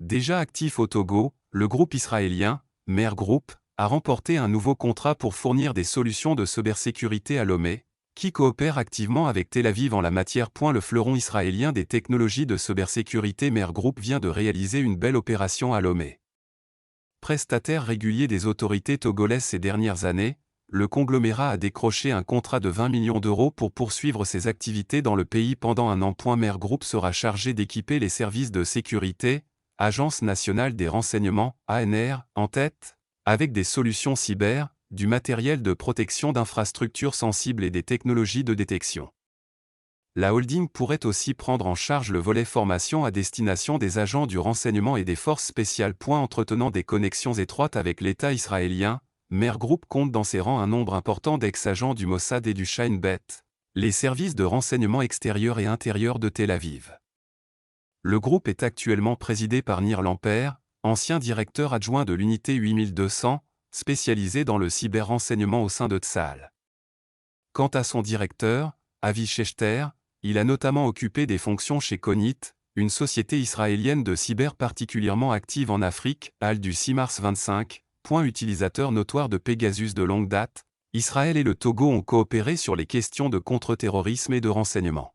Déjà actif au Togo, le groupe israélien, Mer Group, a remporté un nouveau contrat pour fournir des solutions de cybersécurité à Lomé, qui coopère activement avec Tel Aviv en la matière. Le fleuron israélien des technologies de cybersécurité Mer Group vient de réaliser une belle opération à Lomé. Prestataire régulier des autorités togolaises ces dernières années, le conglomérat a décroché un contrat de 20 millions d'euros pour poursuivre ses activités dans le pays pendant un an. Mer Group sera chargé d'équiper les services de sécurité, Agence nationale des renseignements, ANR, en tête, avec des solutions cyber, du matériel de protection d'infrastructures sensibles et des technologies de détection. La holding pourrait aussi prendre en charge le volet formation à destination des agents du renseignement et des forces spéciales. Entretenant des connexions étroites avec l'État israélien, Mer Group compte dans ses rangs un nombre important d'ex-agents du Mossad et du Shin Bet, les services de renseignement extérieur et intérieur de Tel Aviv. Le groupe est actuellement présidé par Nir Lamper, ancien directeur adjoint de l'unité 8200, spécialisée dans le cyber-renseignement au sein de Tsahal. Quant à son directeur, Avi Shechter, il a notamment occupé des fonctions chez Conit, une société israélienne de cyber particulièrement active en Afrique, du 6 mars 25. Utilisateur notoire de Pegasus de longue date, Israël et le Togo ont coopéré sur les questions de contre-terrorisme et de renseignement.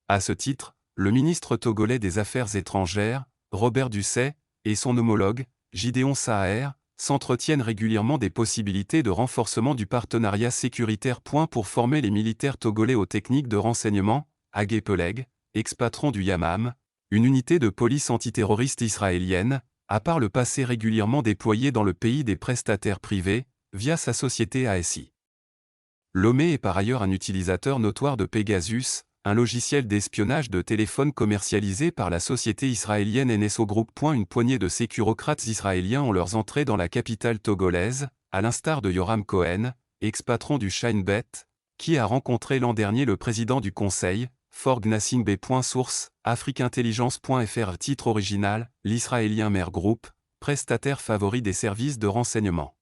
À ce titre, le ministre togolais des Affaires étrangères, Robert Ducey, et son homologue, Gideon Saher, s'entretiennent régulièrement des possibilités de renforcement du partenariat sécuritaire. Pour former les militaires togolais aux techniques de renseignement, Hagé Peleg, ex-patron du Yamam, une unité de police antiterroriste israélienne, a par le passé régulièrement déployée dans le pays des prestataires privés, via sa société ASI. Lomé est par ailleurs un utilisateur notoire de Pegasus, un logiciel d'espionnage de téléphone commercialisé par la société israélienne NSO Group. Une poignée de sécurocrates israéliens ont leurs entrées dans la capitale togolaise, à l'instar de Yoram Cohen, ex-patron du Shin Bet, qui a rencontré l'an dernier le président du conseil, Forg Nassing B. Source, afriquintelligence.fr. Titre original, l'israélien Mer Group, prestataire favori des services de renseignement.